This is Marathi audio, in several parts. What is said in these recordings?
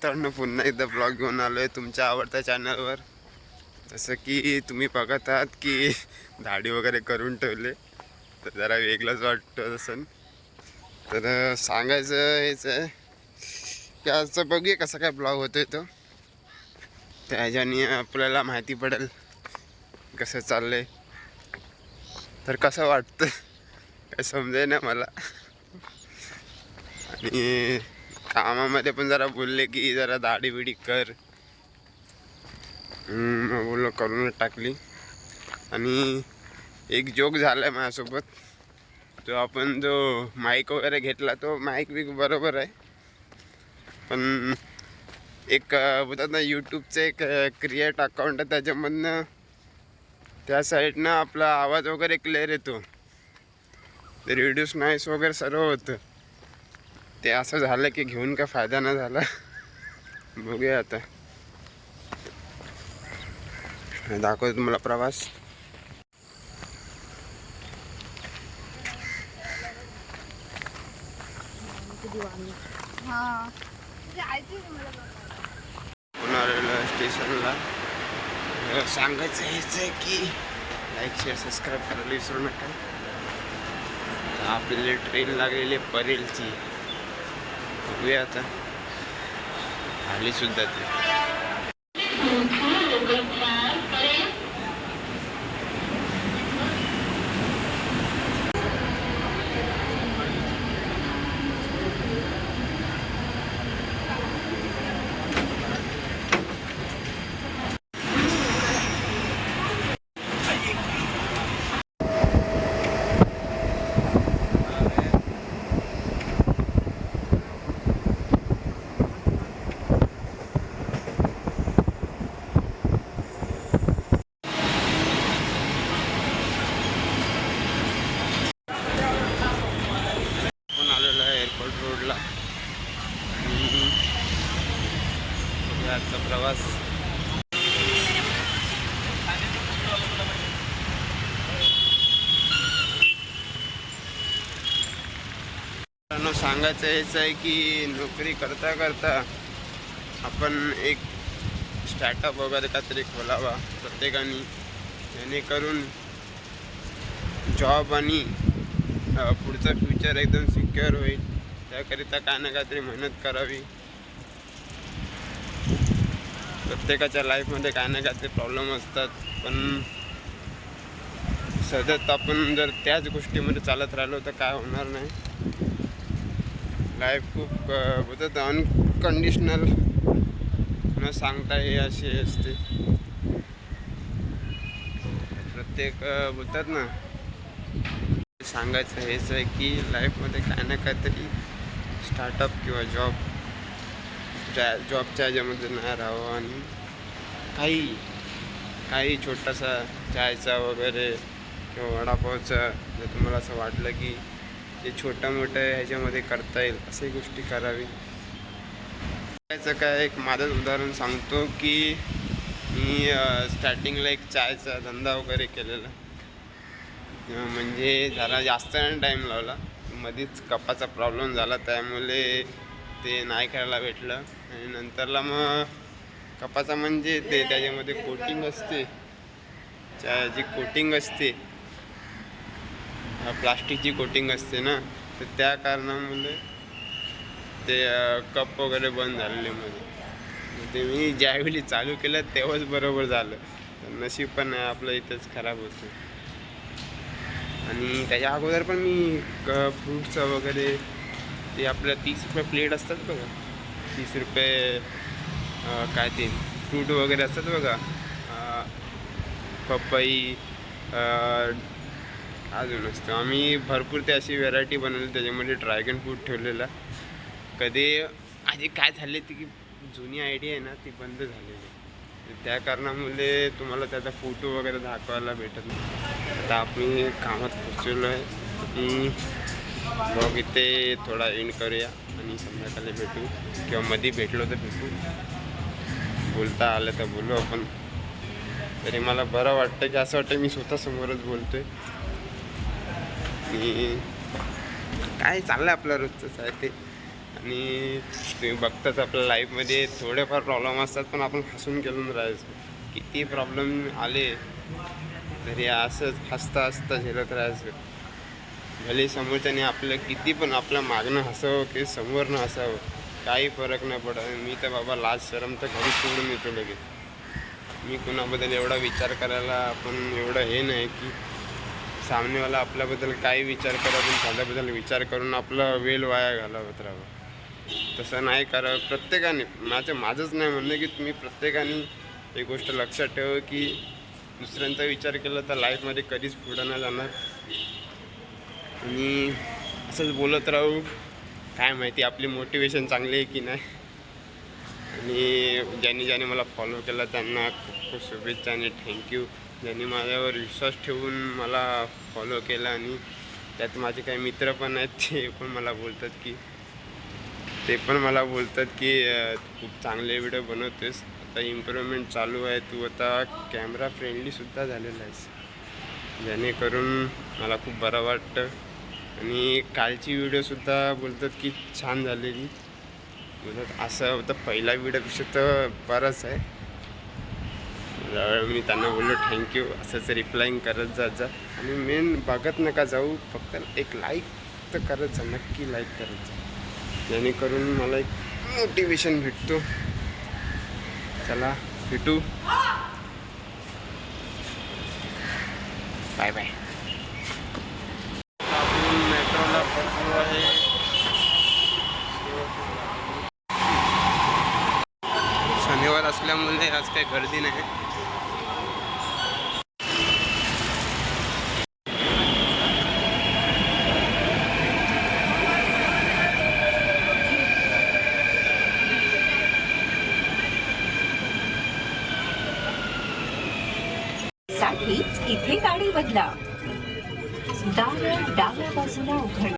मित्रांनो, पुन्हा एकदा ब्लॉग घेऊन आलो आहे तुमच्या आवडत्या चॅनलवर. जसं की तुम्ही बघत आहात की दाढी वगैरे करून ठेवले, तर जरा वेगळंच वाटतं असं. तर सांगायचं हेच आहे की आजचं बघूया कसा काय ब्लॉग होतोय तो. त्याच्याने आपल्याला माहिती पडेल कसं चाललंय, तर कसं वाटतं काय समजेल ना मला. आणि कामामध्ये पण जरा बोलले की जरा दाढी बिडी कर, बोललो करून टाकली. आणि एक जोक झाला आहे माझ्यासोबत. तो आपण जो माईक वगैरे घेतला तो माईक बी बरोबर आहे, पण एक बोलतात ना यूट्यूबचं एक क्रिएट अकाउंट आहे, त्याच्यामधनं त्या साईडनं आपला आवाज वगैरे क्लिअर येतो, ते रिड्यूस नॉईस वगैरे सर्व होतं. ते असं झालं की घेऊन काय फायदा नाही झाला. बघूया आता, दाखवतो तुम्हाला प्रवास. पुन्हा रेल्वे स्टेशनला. सांगायचं हेच आहे की लाईक शेअर सबस्क्राईब करायला विसरू नका. आपल्याला ट्रेन लागलेली परेलची, बघूया आता. आली सुद्धा ती. एअरपोर्ट रोडला आजचा प्रवास. सांगायचं हेच आहे की नोकरी करता करता आपण एक स्टार्टअप वगैरे काहीतरी खोलावा प्रत्येकाने, जेणेकरून जॉब आणि पुढचं फ्युचर एकदम सिक्युअर होईल. त्याकरिता काय ना काहीतरी मेहनत करावी. प्रत्येकाच्या लाईफमध्ये काय ना काहीतरी प्रॉब्लेम असतात, पण सतत आपण जर त्याच गोष्टीमध्ये चालत राहिलो तर काय होणार नाही. लाईफ खूप बोलतात अनकंडिशनल, न सांगता हे अशी असते. प्रत्येक बोलतात ना, सांगायचं हेच आहे की लाईफमध्ये काय ना काहीतरी स्टार्टअप किंवा जॉबच्या ह्याच्यामध्ये नाही राहावं. आणि काही छोटासा चायचा वगैरे किंवा वडापावचा जर तुम्हाला असं वाटलं की ते छोट्या मोठ्या ह्याच्यामध्ये करता येईल, अशी गोष्टी करावी. त्याचं काय एक माझंच उदाहरण सांगतो की मी स्टार्टिंगला एक चायचा धंदा वगैरे केलेला. म्हणजे जरा जास्त टाईम लावला, मध्येच कपाचा प्रॉब्लेम झाला, त्यामुळे ते नाही करायला भेटलं. आणि नंतरला मग कपाचा म्हणजे ते त्याच्यामध्ये कोटिंग असते, चायची कोटिंग असते, प्लास्टिकची कोटिंग असते ना, तर त्या कारणामुळे ते कप वगैरे बंद झालेले मध्ये. ते मी ज्यावेळी चालू केलं तेव्हाच बरोबर झालं, तर नशीब पण आपलं इथंच खराब होतं. आणि त्याच्या अगोदर पण मी फ्रूटचं वगैरे ते आपल्या 30 रुपये प्लेट असतात बघा, 30 रुपये काय ते फ्रूट वगैरे असतात बघा, पपई अजून असतं. आम्ही भरपूर ते अशी व्हेरायटी बनवली, त्याच्यामध्ये ड्रॅगन फ्रूट ठेवलेला. कधी आधी काय झाले ती की जुनी आयडिया आहे ना ती बंद झालेली, त्या कारणामुळे तुम्हाला त्याचा फोटो वगैरे दाखवायला भेटत नाही. आता आपण कामात पोचलेलो आहे. मग इथे थोडा एंड करूया आणि संध्याकाळी भेटू किंवा मध्ये भेटलो तर भेटू. बोलता आलं तर बोलू आपण. तरी मला बरं वाटतं की असं वाटतं मी स्वतःसमोरच बोलतोय. आणि काय चाललं आपलं रोजचंच आहे ते. आणि तुम्ही बघताच आपल्या लाईफमध्ये थोडेफार प्रॉब्लेम असतात, पण आपण हसून खेळून राहायचं. किती प्रॉब्लेम आले तरी असंच हसता हसता झेलत राहायचं. भले समोरच्याने आपलं किती पण आपल्या मागणं हसावं की समोरनं हसावं, काही फरक नाही पडत. मी तर बाबा लाज शरम तर घरी सोडून येतो लगेच. मी कुणाबद्दल एवढा विचार करायला आपण एवढं हे नाही की सामनेवाला आपल्याबद्दल काही विचार करा, पण त्याच्याबद्दल विचार करून आपला वेळ वाया घालवत राहावं. तसं नाही करावं प्रत्येकाने. माझंच नाही म्हणणं की तुम्ही प्रत्येकाने एक गोष्ट लक्षात ठेवा की दुसऱ्यांचा विचार केला तर लाईफमध्ये कधीच पुढं नाही जाणार. आणि असंच बोलत राहू. काय माहिती आपली मोटिवेशन चांगली आहे की नाही. आणि ज्यांनी मला फॉलो केला त्यांना खूप खूप शुभेच्छा आणि थँक्यू. ज्यांनी माझ्यावर विश्वास ठेवून मला फॉलो केला. आणि त्यात माझे काही मित्र पण आहेत, ते पण मला बोलतात की खूप चांगले व्हिडिओ बनवतेस, आता इम्प्रूव्हमेंट चालू आहे, तू आता कॅमेरा फ्रेंडलीसुद्धा झालेला आहेस, जेणेकरून मला खूप बरं वाटतं. आणि कालची व्हिडिओसुद्धा बोलतात की छान झालेली. बोलतात असं होतं पहिला व्हिडिओपेक्षा तर बरंच आहे. मी त्यांना बोललो थँक्यू, असंच रिप्लाईंग करत जा. आणि मेन बघत नका जाऊ, फक्त एक लाईक तर करत जा, नक्की लाईक करत जा, जेणेकरून मला एक मोटिवेशन भेटतो. चला भेटू, बाय बाय. आपण मेट्रोला पोचलो आहे. शनिवार असल्यामुळे आज काही गर्दी नाही. साठी इथे गाडी बदला, दार डाव्या बाजूला उघड.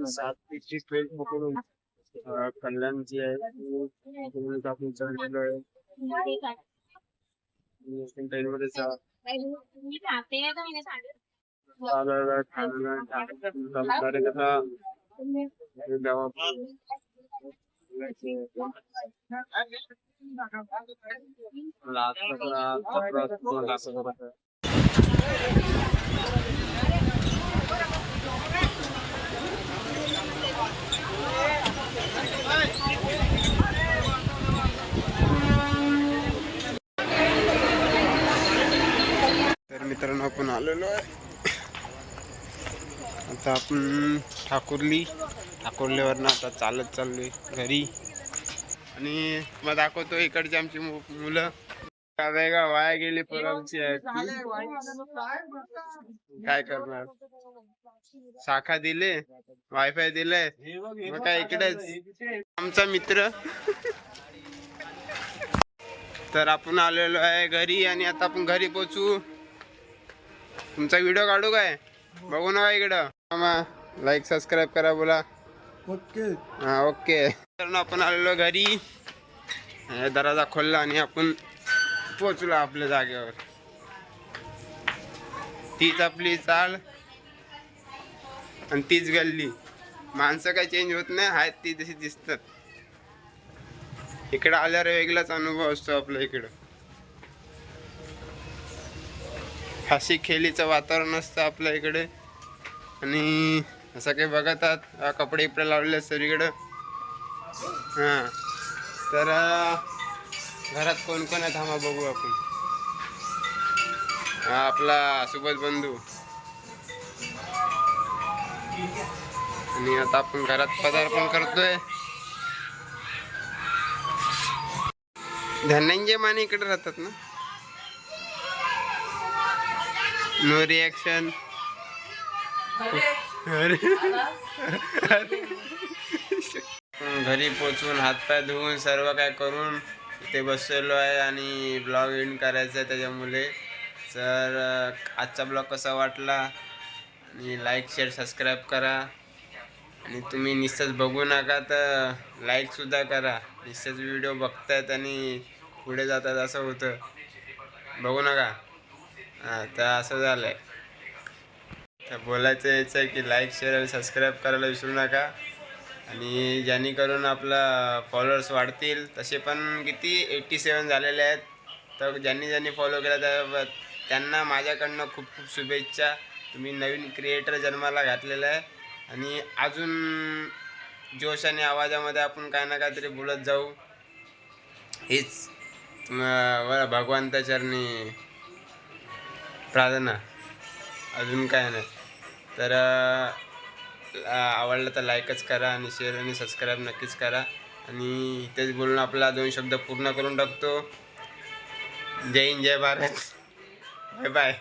सातची ट्रेन पकडून कल्याण जी आहे आपण चढलेलो आहे. ट्रेनमध्ये तर मित्रांनो आपण आलेलो आहे. आता आपण ठाकुर्लीवरनं आता चालत चाललोय घरी. आणि मग दाखवतो इकडची आमची मुलं वेगळा वाया गेली परमची आहे. काय करणार, शाखा दिले, वायफाय दिले, मग काय इकडेच आमचा मित्र. तर आपण आलेलो आहे घरी आणि आता आपण घरी पोचू. तुमचा व्हिडिओ काढू काय, बघू नका इकडं. लाईक सबस्क्राईब करा बोला. ओके. हा ओके. तर आपण आलेलो घरी, दरवाजा खोलला आणि आपण पोचलो आपल्या जागेवर. तीच आपली चाल आणि तीच गल्ली. माणसं काही चेंज होत नाही, आहेत ती तशी दिसतात. इकडं आल्यावर वेगळाच अनुभव असतो आपल्या इकडं. हसी खेळीचं वातावरण असतं आपल्या इकडे. आणि असं काही बघत आहात कपडे इकडे लावलेले सगळीकडं. हां, तर घरात कोण कोण आहे थांबा बघू आपण. हा आपला सुबोध बंधू. आणि आता आपण घरात पदार्पण करतोय. धनंजय माने इकडे राहतात ना. No reaction. घरी पोचून हातपाय धुवून सर्व काय करून इथे बसलेलो आहे आणि ब्लॉग एंड करायचा आहे त्याच्यामुळे. तर आजचा ब्लॉग कसा वाटला आणि लाईक शेअर सबस्क्राईब करा आणि तुम्ही निश्चित बघू नका तर लाईकसुद्धा करा. निश्चित व्हिडिओ बघतायत आणि पुढे जातात असं होतं, बघू नका. हां तर असं झालं आहे. तर बोलायचं याचं आहे की लाईक शेअर आणि सबस्क्राईब करायला विसरू नका आणि जेणेकरून आपला फॉलोअर्स वाढतील. तसे पण किती 87 झालेले आहेत. तर ज्यांनी फॉलो केला तर त्यांना माझ्याकडनं खूप खूप शुभेच्छा. तुम्ही नवीन क्रिएटर जन्माला घातलेला आहे आणि अजून जोश आणि आवाजामध्ये आपण काय ना काहीतरी बोलत जाऊ. हीच भगवंता चरणी प्रार्थना, अजून काय नाही. तर आवडलं तर लाईकच करा आणि शेअर आणि सबस्क्राईब नक्कीच करा. आणि इथेच बोलून आपला 2 शब्द पूर्ण करून टाकतो. जय हिंद, जय भारत, बाय बाय.